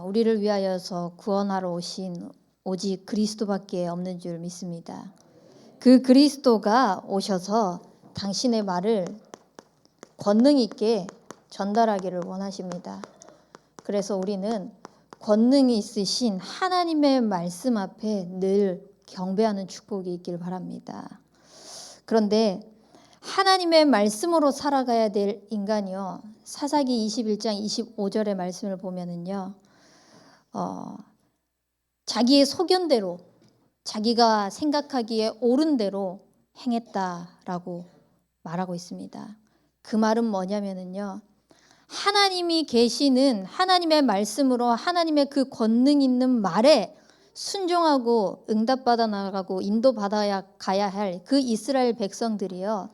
우리를 위하여서 구원하러 오신 오직 그리스도밖에 없는 줄 믿습니다. 그 그리스도가 오셔서 당신의 말을 권능 있게 전달하기를 원하십니다. 그래서 우리는 권능이 있으신 하나님의 말씀 앞에 늘 경배하는 축복이 있길 바랍니다. 그런데 하나님의 말씀으로 살아가야 될 인간이요. 사사기 21장 25절의 말씀을 보면은요. 자기의 소견대로 자기가 생각하기에 옳은 대로 행했다라고 말하고 있습니다. 그 말은 뭐냐면은요. 하나님이 계시는 하나님의 말씀으로 하나님의 그 권능 있는 말에 순종하고 응답받아 나가고 인도받아야 가야 할 그 이스라엘 백성들이요.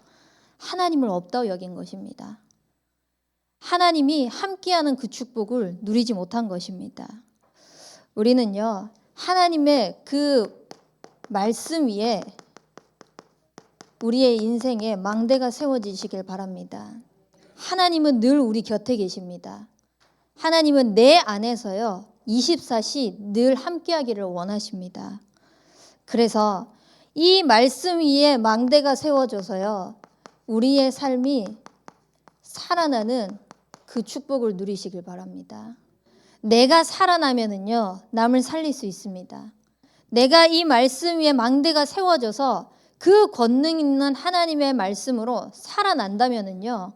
하나님을 없다고 여긴 것입니다. 하나님이 함께하는 그 축복을 누리지 못한 것입니다. 우리는요. 하나님의 그 말씀 위에 우리의 인생에 망대가 세워지시길 바랍니다. 하나님은 늘 우리 곁에 계십니다. 하나님은 내 안에서요. 24시 늘 함께하기를 원하십니다. 그래서 이 말씀 위에 망대가 세워져서요. 우리의 삶이 살아나는 그 축복을 누리시길 바랍니다. 내가 살아나면은요. 남을 살릴 수 있습니다. 내가 이 말씀 위에 망대가 세워져서 그 권능 있는 하나님의 말씀으로 살아난다면은요.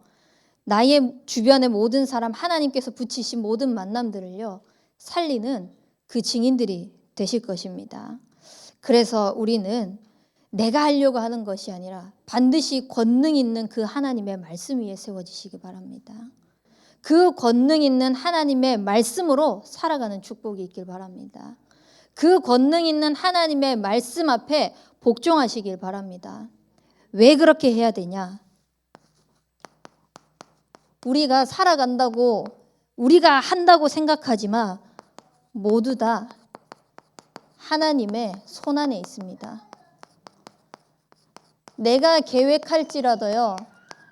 나의 주변의 모든 사람 하나님께서 붙이신 모든 만남들을요. 살리는 그 증인들이 되실 것입니다. 그래서 우리는 내가 하려고 하는 것이 아니라 반드시 권능 있는 그 하나님의 말씀 위에 세워지시기 바랍니다. 그 권능 있는 하나님의 말씀으로 살아가는 축복이 있길 바랍니다. 그 권능 있는 하나님의 말씀 앞에 복종하시길 바랍니다. 왜 그렇게 해야 되냐? 우리가 살아간다고 우리가 한다고 생각하지만 모두 다 하나님의 손안에 있습니다. 내가 계획할지라도요.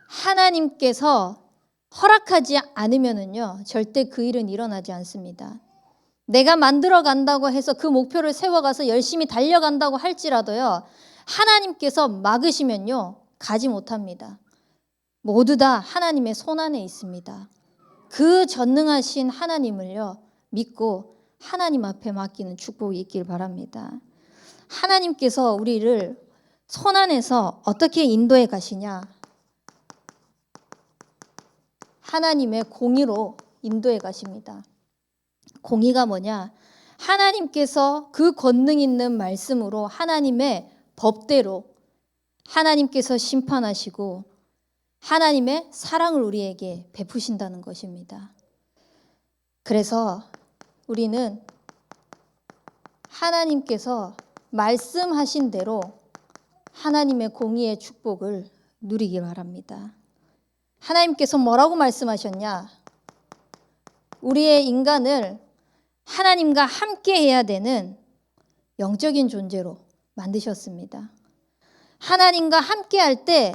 하나님께서 허락하지 않으면은요. 절대 그 일은 일어나지 않습니다. 내가 만들어 간다고 해서 그 목표를 세워가서 열심히 달려간다고 할지라도요. 하나님께서 막으시면요. 가지 못합니다. 모두 다 하나님의 손안에 있습니다. 그 전능하신 하나님을요. 믿고 하나님 앞에 맡기는 축복이 있길 바랍니다. 하나님께서 우리를 손안에서 어떻게 인도해 가시냐? 하나님의 공의로 인도해 가십니다. 공의가 뭐냐? 하나님께서 그 권능 있는 말씀으로 하나님의 법대로 하나님께서 심판하시고 하나님의 사랑을 우리에게 베푸신다는 것입니다. 그래서 우리는 하나님께서 말씀하신 대로 하나님의 공의의 축복을 누리기 바랍니다. 하나님께서 뭐라고 말씀하셨냐? 우리의 인간을 하나님과 함께 해야 되는 영적인 존재로 만드셨습니다. 하나님과 함께 할 때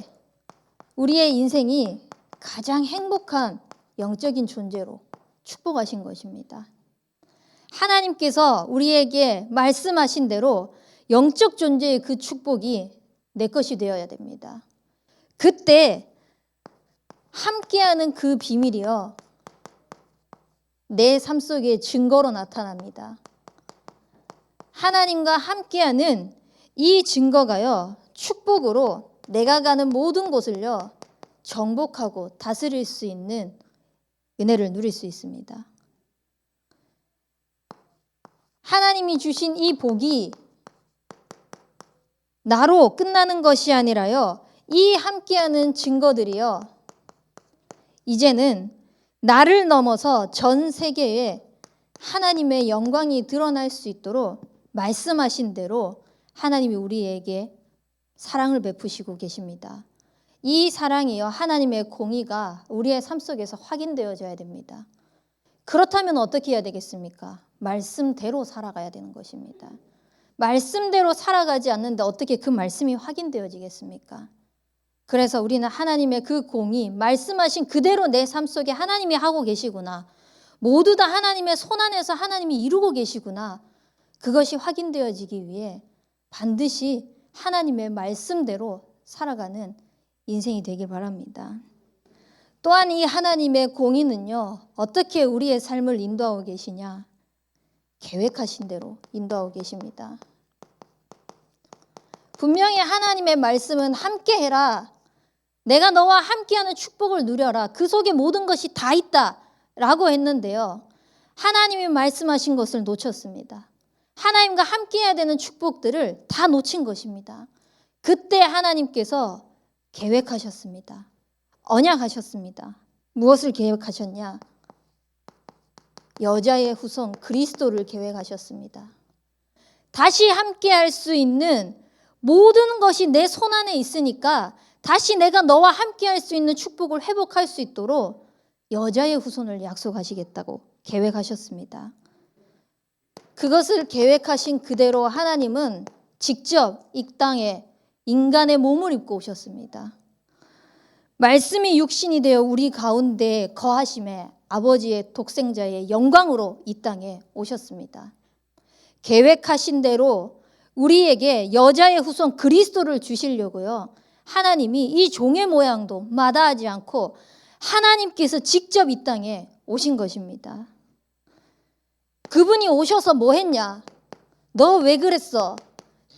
우리의 인생이 가장 행복한 영적인 존재로 축복하신 것입니다. 하나님께서 우리에게 말씀하신 대로 영적 존재의 그 축복이 내 것이 되어야 됩니다. 그때 함께하는 그 비밀이요. 내 삶 속에 증거로 나타납니다. 하나님과 함께하는 이 증거가요. 축복으로 내가 가는 모든 곳을요. 정복하고 다스릴 수 있는 은혜를 누릴 수 있습니다. 하나님이 주신 이 복이 나로 끝나는 것이 아니라요. 이 함께하는 증거들이요. 이제는 나를 넘어서 전 세계에 하나님의 영광이 드러날 수 있도록 말씀하신 대로 하나님이 우리에게 사랑을 베푸시고 계십니다. 이 사랑이요. 하나님의 공의가 우리의 삶 속에서 확인되어져야 됩니다. 그렇다면 어떻게 해야 되겠습니까? 말씀대로 살아가야 되는 것입니다. 말씀대로 살아가지 않는데 어떻게 그 말씀이 확인되어지겠습니까? 그래서 우리는 하나님의 그 공의, 말씀하신 그대로 내 삶 속에 하나님이 하고 계시구나. 모두 다 하나님의 손 안에서 하나님이 이루고 계시구나. 그것이 확인되어지기 위해 반드시 하나님의 말씀대로 살아가는 인생이 되길 바랍니다. 또한 이 하나님의 공의는요, 어떻게 우리의 삶을 인도하고 계시냐? 계획하신 대로 인도하고 계십니다. 분명히 하나님의 말씀은 함께 해라. 내가 너와 함께하는 축복을 누려라. 그 속에 모든 것이 다 있다. 라고 했는데요. 하나님이 말씀하신 것을 놓쳤습니다. 하나님과 함께해야 되는 축복들을 다 놓친 것입니다. 그때 하나님께서 계획하셨습니다. 언약하셨습니다. 무엇을 계획하셨냐? 여자의 후손 그리스도를 계획하셨습니다. 다시 함께할 수 있는 모든 것이 내 손 안에 있으니까 다시 내가 너와 함께할 수 있는 축복을 회복할 수 있도록 여자의 후손을 약속하시겠다고 계획하셨습니다. 그것을 계획하신 그대로 하나님은 직접 이 땅에 인간의 몸을 입고 오셨습니다. 말씀이 육신이 되어 우리 가운데 거하심에 아버지의 독생자의 영광으로 이 땅에 오셨습니다. 계획하신 대로 우리에게 여자의 후손 그리스도를 주시려고요. 하나님이 이 종의 모양도 마다하지 않고 하나님께서 직접 이 땅에 오신 것입니다. 그분이 오셔서 뭐 했냐? 너 왜 그랬어?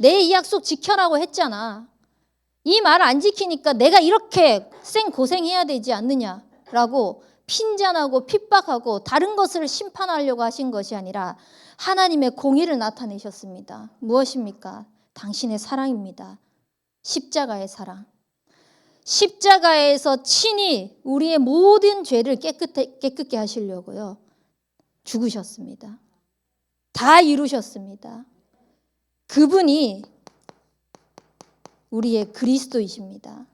내 이 약속 지켜라고 했잖아. 이 말 안 지키니까 내가 이렇게 생고생해야 되지 않느냐라고 핀잔하고 핍박하고 다른 것을 심판하려고 하신 것이 아니라 하나님의 공의를 나타내셨습니다. 무엇입니까? 당신의 사랑입니다. 십자가의 사랑. 십자가에서 친히 우리의 모든 죄를 깨끗게 하시려고요. 죽으셨습니다. 다 이루셨습니다. 그분이 우리의 그리스도이십니다.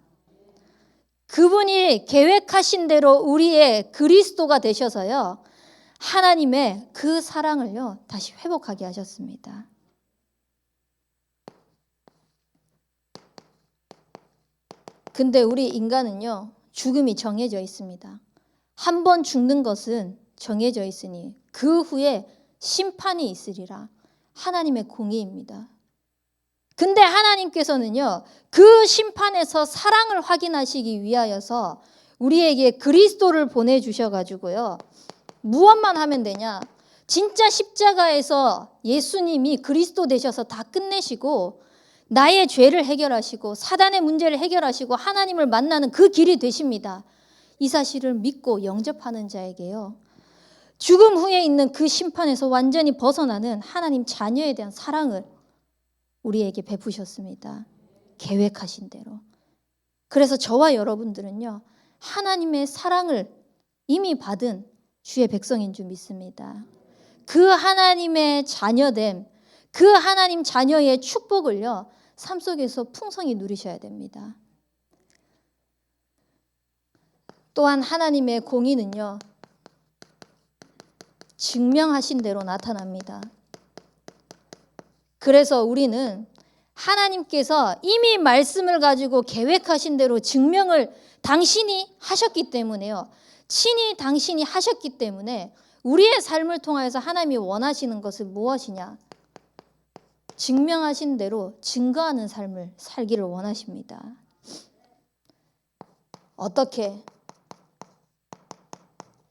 그분이 계획하신 대로 우리의 그리스도가 되셔서요. 하나님의 그 사랑을요. 다시 회복하게 하셨습니다. 근데 우리 인간은요. 죽음이 정해져 있습니다. 한 번 죽는 것은 정해져 있으니 그 후에 심판이 있으리라. 하나님의 공의입니다. 근데 하나님께서는요. 그 심판에서 사랑을 확인하시기 위하여서 우리에게 그리스도를 보내주셔가지고요. 무엇만 하면 되냐? 진짜 십자가에서 예수님이 그리스도 되셔서 다 끝내시고 나의 죄를 해결하시고 사단의 문제를 해결하시고 하나님을 만나는 그 길이 되십니다. 이 사실을 믿고 영접하는 자에게요. 죽음 후에 있는 그 심판에서 완전히 벗어나는 하나님 자녀에 대한 사랑을 우리에게 베푸셨습니다. 계획하신 대로. 그래서 저와 여러분들은요. 하나님의 사랑을 이미 받은 주의 백성인 줄 믿습니다. 그 하나님의 자녀됨, 그 하나님 자녀의 축복을요. 삶 속에서 풍성히 누리셔야 됩니다. 또한 하나님의 공의는요. 증명하신 대로 나타납니다. 그래서 우리는 하나님께서 이미 말씀을 가지고 계획하신 대로 증명을 당신이 하셨기 때문에요. 친히 당신이 하셨기 때문에 우리의 삶을 통하여서 하나님이 원하시는 것은 무엇이냐? 증명하신 대로 증거하는 삶을 살기를 원하십니다. 어떻게?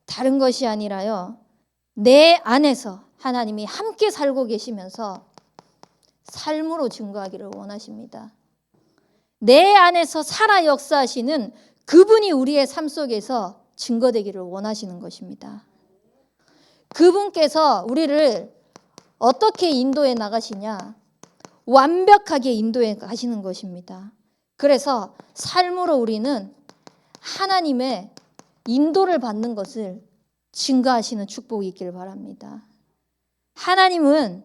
다른 것이 아니라요. 내 안에서 하나님이 함께 살고 계시면서 삶으로 증거하기를 원하십니다. 내 안에서 살아 역사하시는 그분이 우리의 삶 속에서 증거되기를 원하시는 것입니다. 그분께서 우리를 어떻게 인도해 나가시냐? 완벽하게 인도해 가시는 것입니다. 그래서 삶으로 우리는 하나님의 인도를 받는 것을 증거하시는 축복이 있기를 바랍니다. 하나님은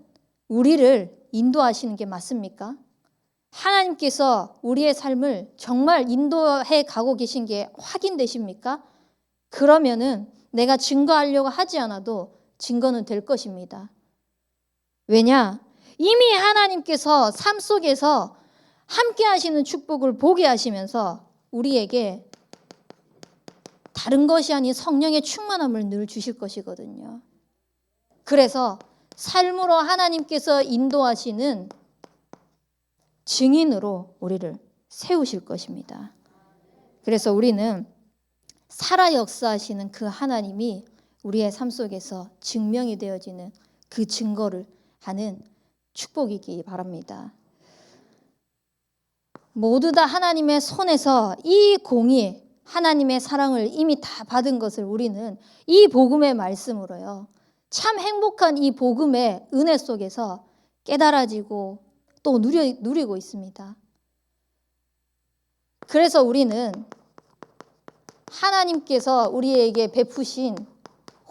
우리를 인도하시는 게 맞습니까? 하나님께서 우리의 삶을 정말 인도해 가고 계신 게 확인되십니까? 그러면은 내가 증거하려고 하지 않아도 증거는 될 것입니다. 왜냐? 이미 하나님께서 삶 속에서 함께 하시는 축복을 보게 하시면서 우리에게 다른 것이 아닌 성령의 충만함을 늘 주실 것이거든요. 그래서 삶으로 하나님께서 인도하시는 증인으로 우리를 세우실 것입니다. 그래서 우리는 살아 역사하시는 그 하나님이 우리의 삶 속에서 증명이 되어지는 그 증거를 하는 축복이기 바랍니다. 모두 다 하나님의 손에서 이 공이 하나님의 사랑을 이미 다 받은 것을 우리는 이 복음의 말씀으로요, 참 행복한 이 복음의 은혜 속에서 깨달아지고 또 누리고 있습니다. 그래서 우리는 하나님께서 우리에게 베푸신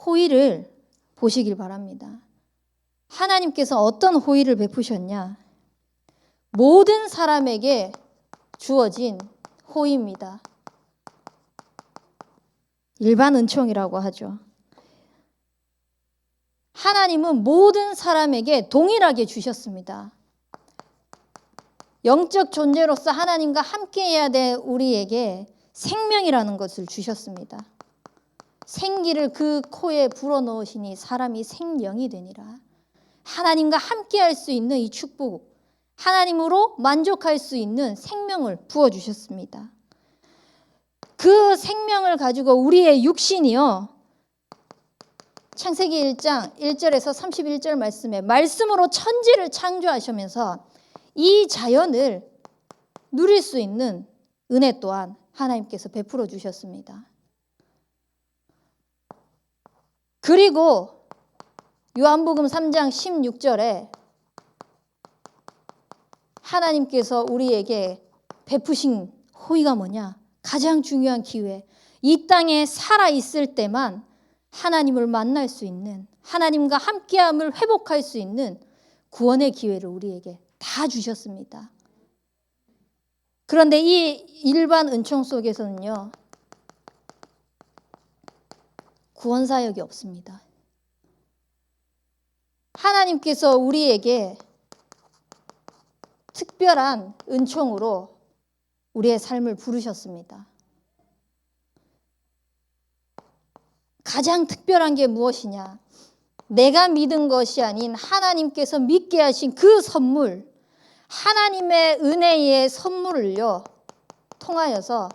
호의를 보시길 바랍니다. 하나님께서 어떤 호의를 베푸셨냐? 모든 사람에게 주어진 호의입니다. 일반 은총이라고 하죠. 하나님은 모든 사람에게 동일하게 주셨습니다. 영적 존재로서 하나님과 함께해야 될 우리에게 생명이라는 것을 주셨습니다. 생기를 그 코에 불어넣으시니 사람이 생명이 되니라. 하나님과 함께할 수 있는 이 축복, 하나님으로 만족할 수 있는 생명을 부어주셨습니다. 그 생명을 가지고 우리의 육신이요, 창세기 1장 1절에서 31절 말씀에 말씀으로 천지를 창조하시면서 이 자연을 누릴 수 있는 은혜 또한 하나님께서 베풀어 주셨습니다. 그리고 요한복음 3장 16절에 하나님께서 우리에게 베푸신 호의가 뭐냐? 가장 중요한 기회, 이 땅에 살아있을 때만 하나님을 만날 수 있는, 하나님과 함께함을 회복할 수 있는 구원의 기회를 우리에게 다 주셨습니다. 그런데 이 일반 은총 속에서는요, 구원 사역이 없습니다. 하나님께서 우리에게 특별한 은총으로 우리의 삶을 부르셨습니다. 가장 특별한 게 무엇이냐? 내가 믿은 것이 아닌 하나님께서 믿게 하신 그 선물, 하나님의 은혜의 선물을요, 통하여서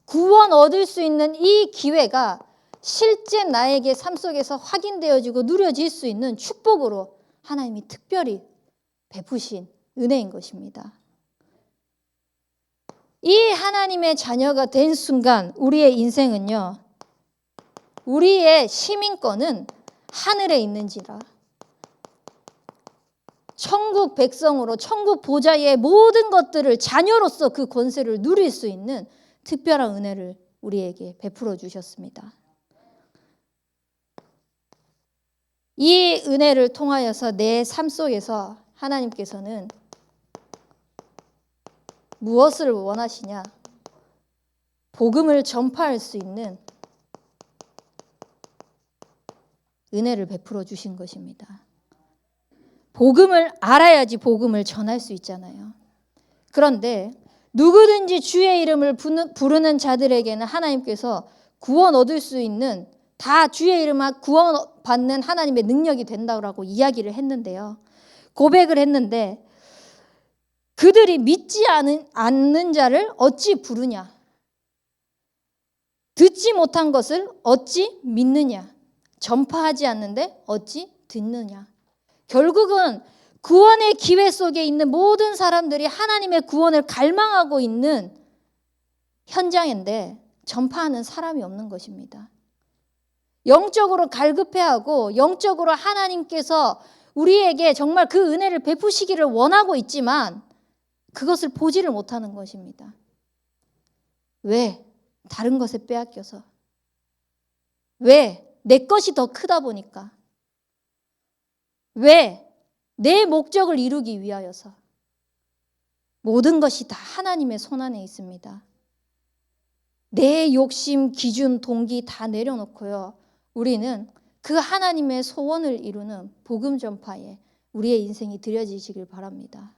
구원 얻을 수 있는 이 기회가 실제 나에게 삶 속에서 확인되어지고 누려질 수 있는 축복으로 하나님이 특별히 베푸신 은혜인 것입니다. 이 하나님의 자녀가 된 순간 우리의 인생은요, 우리의 시민권은 하늘에 있는지라, 천국 백성으로 천국 보좌의 모든 것들을 자녀로서 그 권세를 누릴 수 있는 특별한 은혜를 우리에게 베풀어 주셨습니다. 이 은혜를 통하여서 내 삶 속에서 하나님께서는 무엇을 원하시냐? 복음을 전파할 수 있는 은혜를 베풀어 주신 것입니다. 복음을 알아야지 복음을 전할 수 있잖아요. 그런데 누구든지 주의 이름을 부르는 자들에게는 하나님께서 구원 얻을 수 있는, 다 주의 이름만 구원받는 하나님의 능력이 된다고 이야기를 했는데요. 고백을 했는데 그들이 믿지 않는 자를 어찌 부르냐? 듣지 못한 것을 어찌 믿느냐? 전파하지 않는데 어찌 듣느냐? 결국은 구원의 기회 속에 있는 모든 사람들이 하나님의 구원을 갈망하고 있는 현장인데 전파하는 사람이 없는 것입니다. 영적으로 갈급해하고 영적으로 하나님께서 우리에게 정말 그 은혜를 베푸시기를 원하고 있지만 그것을 보지를 못하는 것입니다. 왜? 다른 것에 빼앗겨서. 왜? 내 것이 더 크다 보니까. 왜? 내 목적을 이루기 위하여서. 모든 것이 다 하나님의 손안에 있습니다. 내 욕심, 기준, 동기 다 내려놓고요, 우리는 그 하나님의 소원을 이루는 복음 전파에 우리의 인생이 들여지시길 바랍니다.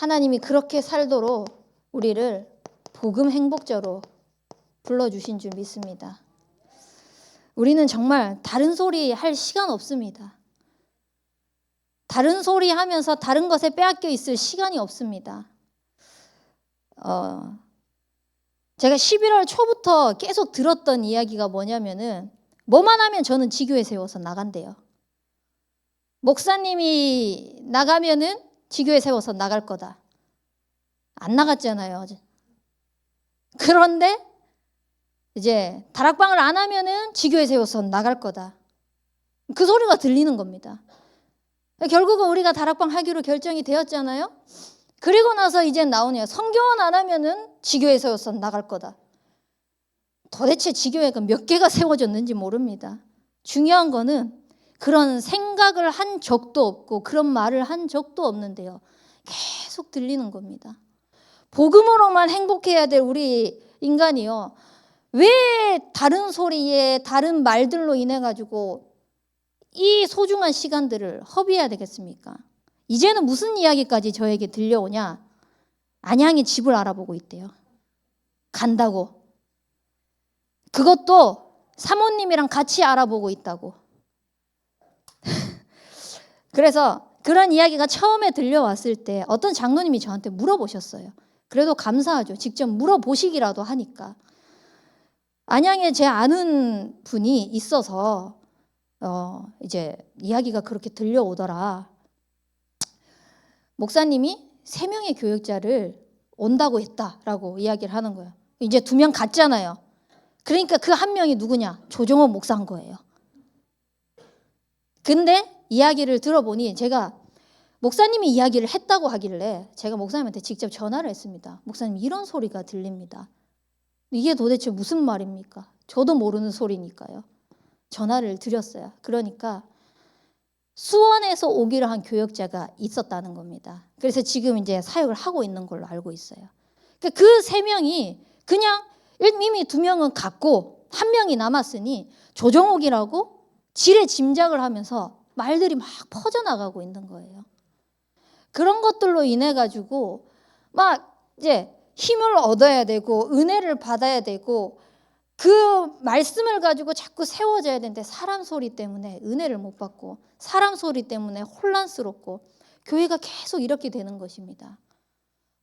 하나님이 그렇게 살도록 우리를 복음 행복자로 불러주신 줄 믿습니다. 우리는 정말 다른 소리 할 시간 없습니다. 다른 소리 하면서 다른 것에 빼앗겨 있을 시간이 없습니다. 제가 11월 초부터 계속 들었던 이야기가 뭐냐면은 뭐만 하면 저는 지교회 세워서 나간대요. 목사님이 나가면은 지교회 세워서 나갈 거다. 안 나갔잖아요. 그런데 이제 다락방을 안 하면은 지교회 세워서 나갈 거다. 그 소리가 들리는 겁니다. 결국은 우리가 다락방 하기로 결정이 되었잖아요. 그리고 나서 이제 나오네요. 성교원 안 하면은 지교회 세워서 나갈 거다. 도대체 지교회가 몇 개가 세워졌는지 모릅니다. 중요한 거는 그런 생각을 한 적도 없고 그런 말을 한 적도 없는데요. 계속 들리는 겁니다. 복음으로만 행복해야 될 우리 인간이요. 왜 다른 소리에 다른 말들로 인해 가지고 이 소중한 시간들을 허비해야 되겠습니까? 이제는 무슨 이야기까지 저에게 들려오냐? 안양에 집을 알아보고 있대요. 간다고. 그것도 사모님이랑 같이 알아보고 있다고. 그래서 그런 이야기가 처음에 들려왔을 때 어떤 장로님이 저한테 물어보셨어요. 그래도 감사하죠. 직접 물어보시기라도 하니까. 안양에 제 아는 분이 있어서 이제 이야기가 그렇게 들려오더라. 목사님이 3명의 교역자를 온다고 했다라고 이야기를 하는 거예요. 이제 2명 갔잖아요. 그러니까 그 한 명이 누구냐? 조정호 목사인 거예요. 근데 이야기를 들어보니 제가 목사님이 이야기를 했다고 하길래 제가 목사님한테 직접 전화를 했습니다. 목사님 이런 소리가 들립니다. 이게 도대체 무슨 말입니까? 저도 모르는 소리니까요. 전화를 드렸어요. 그러니까 수원에서 오기로 한 교역자가 있었다는 겁니다. 그래서 지금 이제 사역을 하고 있는 걸로 알고 있어요. 그 3명이 그냥 이미 2명은 갔고 1명이 남았으니 조정옥이라고 지레 짐작을 하면서 말들이 막 퍼져나가고 있는 거예요. 그런 것들로 인해 가지고 막 이제 힘을 얻어야 되고 은혜를 받아야 되고 그 말씀을 가지고 자꾸 세워져야 되는데 사람 소리 때문에 은혜를 못 받고 사람 소리 때문에 혼란스럽고 교회가 계속 이렇게 되는 것입니다.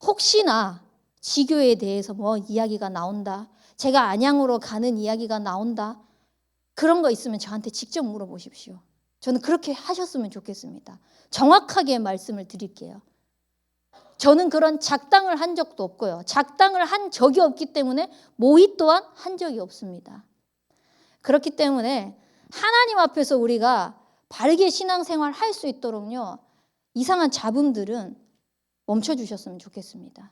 혹시나 지교에 대해서 뭐 이야기가 나온다. 제가 안양으로 가는 이야기가 나온다. 그런 거 있으면 저한테 직접 물어보십시오. 저는 그렇게 하셨으면 좋겠습니다. 정확하게 말씀을 드릴게요. 저는 그런 작당을 한 적도 없고요. 작당을 한 적이 없기 때문에 모의 또한 한 적이 없습니다. 그렇기 때문에 하나님 앞에서 우리가 바르게 신앙생활 할 수 있도록요. 이상한 잡음들은 멈춰주셨으면 좋겠습니다.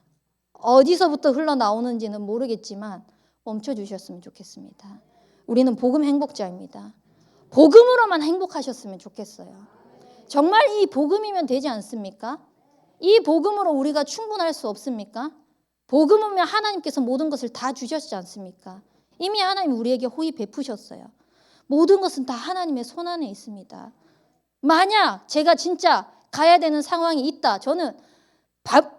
어디서부터 흘러나오는지는 모르겠지만 멈춰주셨으면 좋겠습니다. 우리는 복음 행복자입니다. 복음으로만 행복하셨으면 좋겠어요. 정말 이 복음이면 되지 않습니까? 이 복음으로 우리가 충분할 수 없습니까? 복음이면 하나님께서 모든 것을 다 주셨지 않습니까? 이미 하나님 우리에게 호의 베푸셨어요. 모든 것은 다 하나님의 손 안에 있습니다. 만약 제가 진짜 가야 되는 상황이 있다. 저는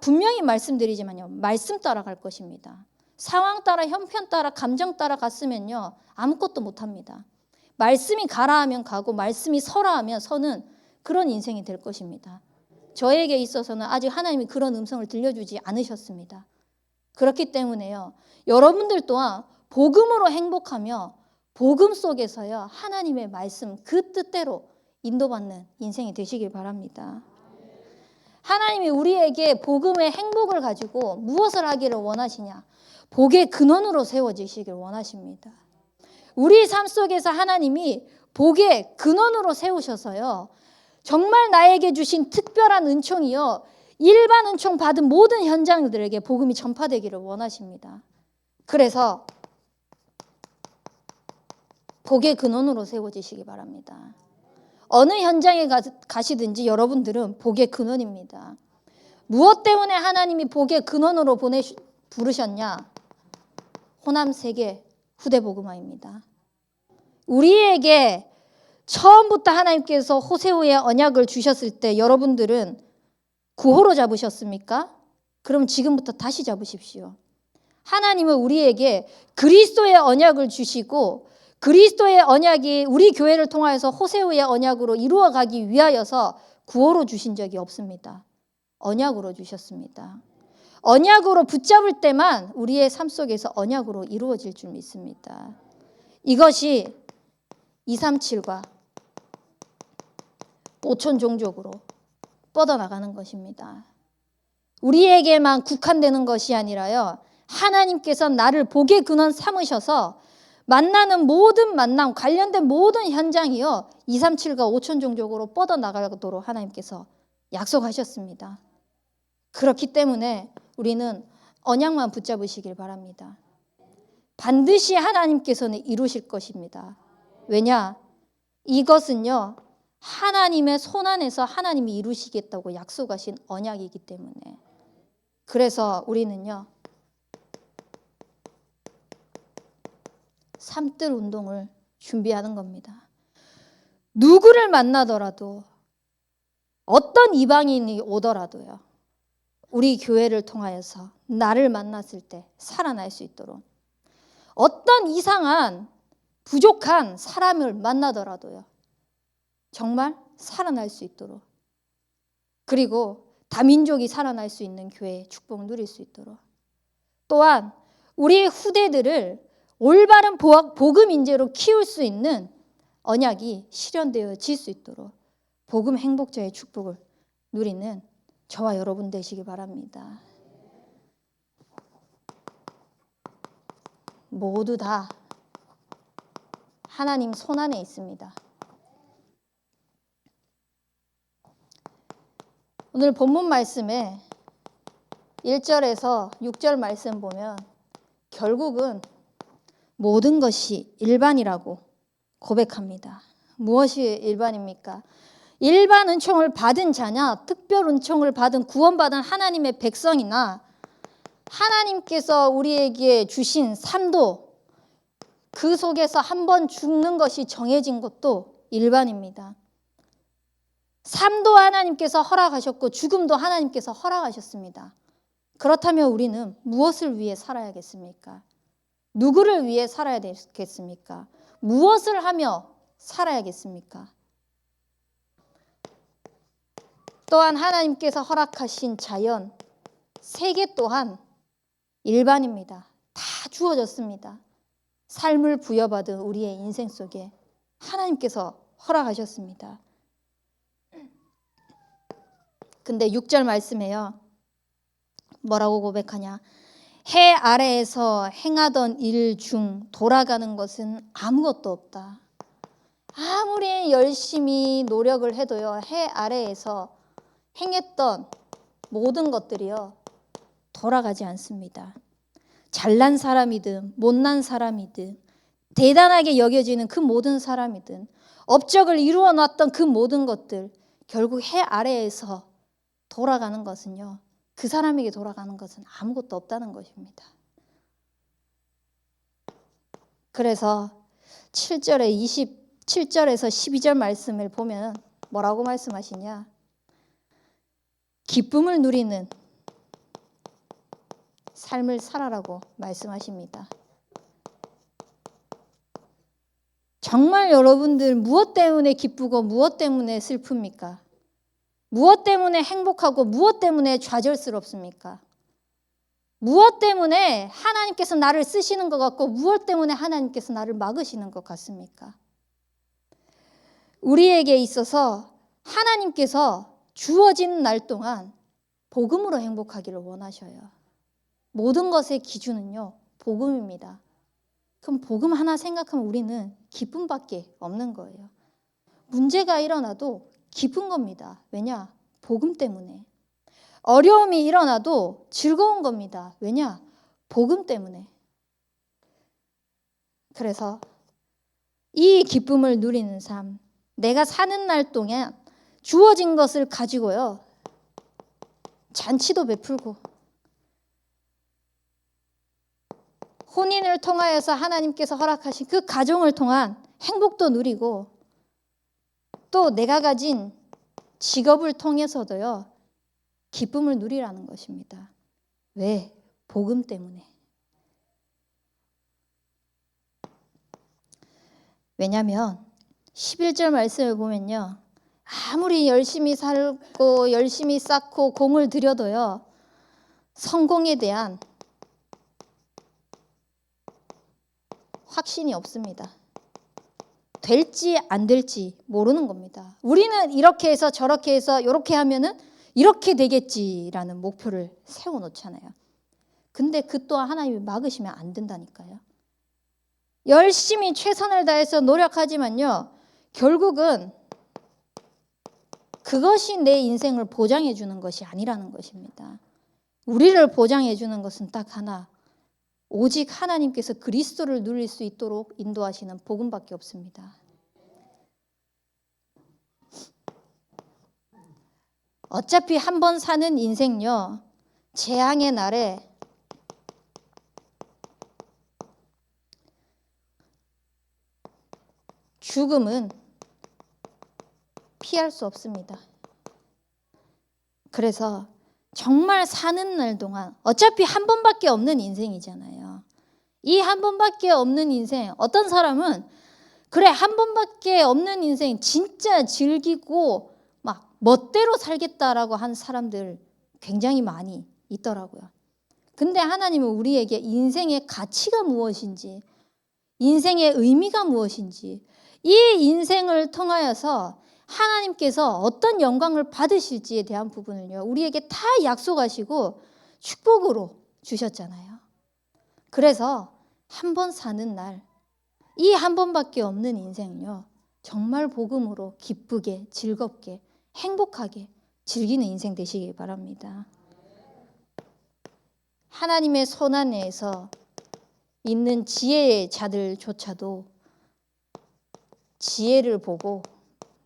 분명히 말씀드리지만요. 말씀 따라 갈 것입니다. 상황 따라 형편 따라 감정 따라 갔으면요. 아무것도 못합니다. 말씀이 가라 하면 가고 말씀이 서라 하면 서는 그런 인생이 될 것입니다. 저에게 있어서는 아직 하나님이 그런 음성을 들려주지 않으셨습니다. 그렇기 때문에요. 여러분들 또한 복음으로 행복하며 복음 속에서요. 하나님의 말씀 그 뜻대로 인도받는 인생이 되시길 바랍니다. 하나님이 우리에게 복음의 행복을 가지고 무엇을 하기를 원하시냐? 복의 근원으로 세워지시길 원하십니다. 우리 삶 속에서 하나님이 복의 근원으로 세우셔서요. 정말 나에게 주신 특별한 은총이요. 일반 은총 받은 모든 현장들에게 복음이 전파되기를 원하십니다. 그래서 복의 근원으로 세워지시기 바랍니다. 어느 현장에 가시든지 여러분들은 복의 근원입니다. 무엇 때문에 하나님이 복의 근원으로 부르셨냐? 호남 세계 후대복음화입니다. 우리에게 처음부터 하나님께서 호세오의 언약을 주셨을 때 여러분들은 구호로 잡으셨습니까? 그럼 지금부터 다시 잡으십시오. 하나님은 우리에게 그리스도의 언약을 주시고 그리스도의 언약이 우리 교회를 통하여서 호세오의 언약으로 이루어가기 위하여서 구호로 주신 적이 없습니다. 언약으로 주셨습니다. 언약으로 붙잡을 때만 우리의 삶 속에서 언약으로 이루어질 줄 믿습니다. 이것이 237과 5천 종족으로 뻗어나가는 것입니다. 우리에게만 국한되는 것이 아니라요, 하나님께서 나를 복의 근원 삼으셔서 만나는 모든 만남, 관련된 모든 현장이요 237과 5천 종족으로 뻗어나가도록 하나님께서 약속하셨습니다. 그렇기 때문에 우리는 언약만 붙잡으시길 바랍니다. 반드시 하나님께서는 이루실 것입니다. 왜냐? 이것은요 하나님의 손안에서 하나님이 이루시겠다고 약속하신 언약이기 때문에. 그래서 우리는요 삼뜰 운동을 준비하는 겁니다. 누구를 만나더라도 어떤 이방인이 오더라도요 우리 교회를 통하여서 나를 만났을 때 살아날 수 있도록, 어떤 이상한 부족한 사람을 만나더라도요 정말 살아날 수 있도록, 그리고 다민족이 살아날 수 있는 교회의 축복 누릴 수 있도록, 또한 우리의 후대들을 올바른 복음 인재로 키울 수 있는 언약이 실현되어질 수 있도록 복음 행복자의 축복을 누리는 저와 여러분 되시기 바랍니다. 모두 다 하나님 손안에 있습니다. 오늘 본문 말씀에 1절에서 6절 말씀 보면 결국은 모든 것이 일반이라고 고백합니다. 무엇이 일반입니까? 일반 은총을 받은 자냐, 특별 은총을 받은 구원받은 하나님의 백성이나 하나님께서 우리에게 주신 삶도 그 속에서 한 번 죽는 것이 정해진 것도 일반입니다. 삶도 하나님께서 허락하셨고 죽음도 하나님께서 허락하셨습니다. 그렇다면 우리는 무엇을 위해 살아야겠습니까? 누구를 위해 살아야 되겠습니까? 무엇을 하며 살아야겠습니까? 또한 하나님께서 허락하신 자연, 세계 또한 일반입니다. 다 주어졌습니다. 삶을 부여받은 우리의 인생 속에 하나님께서 허락하셨습니다. 근데 6절 말씀에요. 뭐라고 고백하냐? 해 아래에서 행하던 일 중 돌아가는 것은 아무것도 없다. 아무리 열심히 노력을 해도요, 해 아래에서 행했던 모든 것들이요, 돌아가지 않습니다. 잘난 사람이든 못난 사람이든 대단하게 여겨지는 그 모든 사람이든 업적을 이루어 놨던 그 모든 것들 결국 해 아래에서 돌아가는 것은요, 그 사람에게 돌아가는 것은 아무것도 없다는 것입니다. 그래서 27절에서 12절 말씀을 보면 뭐라고 말씀하시냐? 기쁨을 누리는 삶을 살아라고 말씀하십니다. 정말 여러분들 무엇 때문에 기쁘고 무엇 때문에 슬픕니까? 무엇 때문에 행복하고 무엇 때문에 좌절스럽습니까? 무엇 때문에 하나님께서 나를 쓰시는 것 같고 무엇 때문에 하나님께서 나를 막으시는 것 같습니까? 우리에게 있어서 하나님께서 주어진 날 동안 복음으로 행복하기를 원하셔요. 모든 것의 기준은요, 복음입니다. 그럼 복음 하나 생각하면 우리는 기쁨밖에 없는 거예요. 문제가 일어나도 기쁜 겁니다. 왜냐? 복음 때문에. 어려움이 일어나도 즐거운 겁니다. 왜냐? 복음 때문에. 그래서 이 기쁨을 누리는 삶, 내가 사는 날 동안 주어진 것을 가지고요, 잔치도 베풀고 혼인을 통하여서 하나님께서 허락하신 그 가정을 통한 행복도 누리고 또 내가 가진 직업을 통해서도요 기쁨을 누리라는 것입니다. 왜? 복음 때문에. 왜냐하면 11절 말씀을 보면요, 아무리 열심히 살고 열심히 쌓고 공을 들여도요, 성공에 대한 확신이 없습니다. 될지 안 될지 모르는 겁니다. 우리는 이렇게 해서 저렇게 해서 이렇게 하면은 이렇게 되겠지라는 목표를 세워놓잖아요. 근데 그 또한 하나님이 막으시면 안 된다니까요. 열심히 최선을 다해서 노력하지만요, 결국은 그것이 내 인생을 보장해 주는 것이 아니라는 것입니다. 우리를 보장해 주는 것은 딱 하나, 오직 하나님께서 그리스도를 누릴 수 있도록 인도하시는 복음밖에 없습니다. 어차피 한 번 사는 인생요, 재앙의 날에 죽음은 피할 수 없습니다. 그래서 정말 사는 날 동안 어차피 한 번밖에 없는 인생이잖아요. 이 한 번밖에 없는 인생, 어떤 사람은 그래 한 번밖에 없는 인생 진짜 즐기고 막 멋대로 살겠다라고 한 사람들 굉장히 많이 있더라고요. 근데 하나님은 우리에게 인생의 가치가 무엇인지, 인생의 의미가 무엇인지, 이 인생을 통하여서 하나님께서 어떤 영광을 받으실지에 대한 부분을요, 우리에게 다 약속하시고 축복으로 주셨잖아요. 그래서 한 번 사는 날, 이 한 번밖에 없는 인생요, 정말 복음으로 기쁘게 즐겁게 행복하게 즐기는 인생 되시기 바랍니다. 하나님의 손 안에서 있는 지혜의 자들조차도 지혜를 보고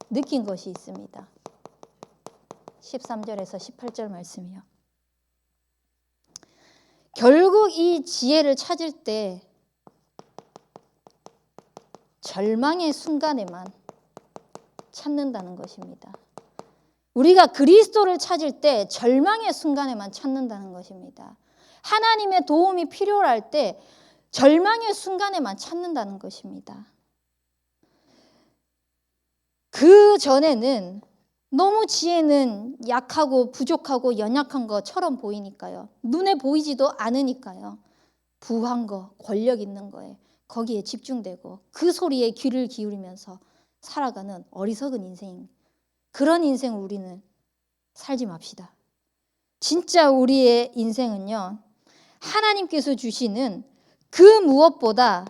느낀 것이 있습니다. 13절에서 18절 말씀이요. 결국 이 지혜를 찾을 때 절망의 순간에만 찾는다는 것입니다. 우리가 그리스도를 찾을 때 절망의 순간에만 찾는다는 것입니다. 하나님의 도움이 필요할 때 절망의 순간에만 찾는다는 것입니다. 그 전에는 너무 지혜는 약하고 부족하고 연약한 것처럼 보이니까요. 눈에 보이지도 않으니까요. 부한 거, 권력 있는 거에 거기에 집중되고 그 소리에 귀를 기울이면서 살아가는 어리석은 인생, 그런 인생을 우리는 살지 맙시다. 진짜 우리의 인생은요, 하나님께서 주시는 그 무엇보다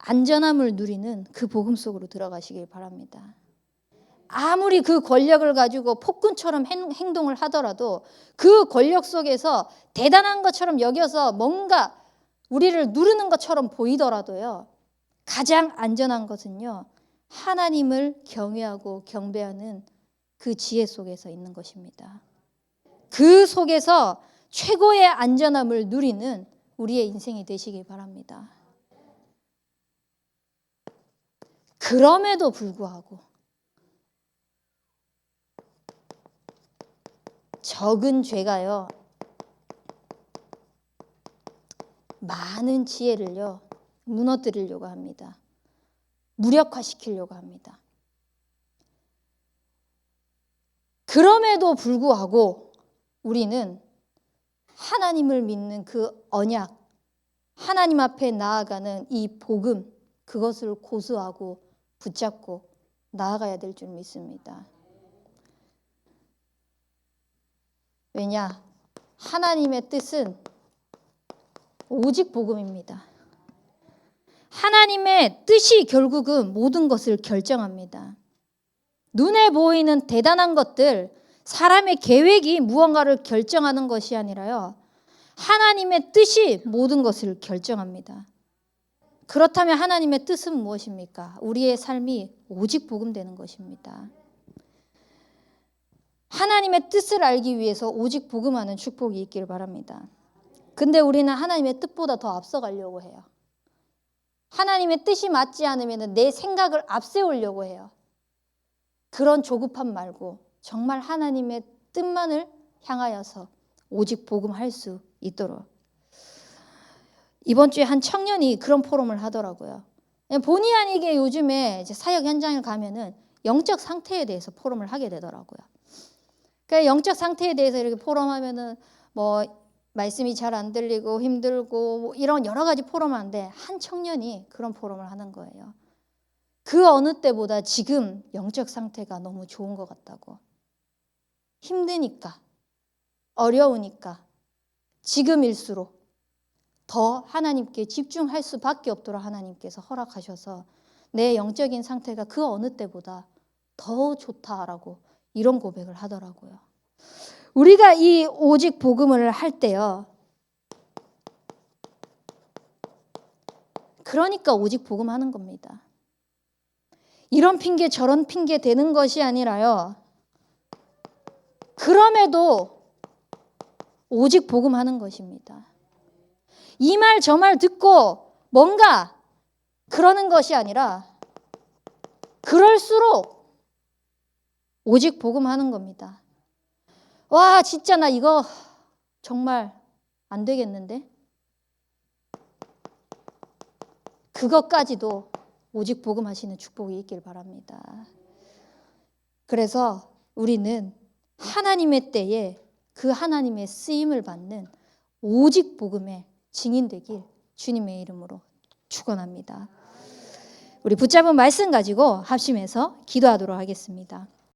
안전함을 누리는 그 복음 속으로 들어가시길 바랍니다. 아무리 그 권력을 가지고 폭군처럼 행동을 하더라도 그 권력 속에서 대단한 것처럼 여겨서 뭔가 우리를 누르는 것처럼 보이더라도요, 가장 안전한 것은요, 하나님을 경외하고 경배하는 그 지혜 속에서 있는 것입니다. 그 속에서 최고의 안전함을 누리는 우리의 인생이 되시길 바랍니다. 그럼에도 불구하고 적은 죄가요, 많은 지혜를요 무너뜨리려고 합니다. 무력화시키려고 합니다. 그럼에도 불구하고 우리는 하나님을 믿는 그 언약, 하나님 앞에 나아가는 이 복음, 그것을 고수하고 붙잡고 나아가야 될 줄 믿습니다. 왜냐? 하나님의 뜻은 오직 복음입니다. 하나님의 뜻이 결국은 모든 것을 결정합니다. 눈에 보이는 대단한 것들, 사람의 계획이 무언가를 결정하는 것이 아니라요, 하나님의 뜻이 모든 것을 결정합니다. 그렇다면 하나님의 뜻은 무엇입니까? 우리의 삶이 오직 복음되는 것입니다. 하나님의 뜻을 알기 위해서 오직 복음하는 축복이 있기를 바랍니다. 근데 우리는 하나님의 뜻보다 더 앞서가려고 해요. 하나님의 뜻이 맞지 않으면 내 생각을 앞세우려고 해요. 그런 조급함 말고 정말 하나님의 뜻만을 향하여서 오직 복음할 수 있도록. 이번 주에 한 청년이 그런 포럼을 하더라고요. 본의 아니게 요즘에 이제 사역 현장을 가면은 영적 상태에 대해서 포럼을 하게 되더라고요. 그러니까 영적 상태에 대해서 이렇게 포럼하면은 뭐 말씀이 잘 안 들리고 힘들고 뭐 이런 여러 가지 포럼하는데 한 청년이 그런 포럼을 하는 거예요. 그 어느 때보다 지금 영적 상태가 너무 좋은 것 같다고. 힘드니까, 어려우니까 지금일수록 더 하나님께 집중할 수밖에 없도록 하나님께서 허락하셔서 내 영적인 상태가 그 어느 때보다 더 좋다라고 이런 고백을 하더라고요. 우리가 이 오직 복음을 할 때요. 그러니까 오직 복음하는 겁니다. 이런 핑계 저런 핑계 대는 것이 아니라요. 그럼에도 오직 복음하는 것입니다. 이 말 저 말 듣고 뭔가 그러는 것이 아니라 그럴수록 오직 복음하는 겁니다. 와, 진짜 나 이거 정말 안 되겠는데? 그것까지도 오직 복음하시는 축복이 있길 바랍니다. 그래서 우리는 하나님의 때에 그 하나님의 쓰임을 받는 오직 복음의 증인되길 주님의 이름으로 축원합니다. 우리 붙잡은 말씀 가지고 합심해서 기도하도록 하겠습니다.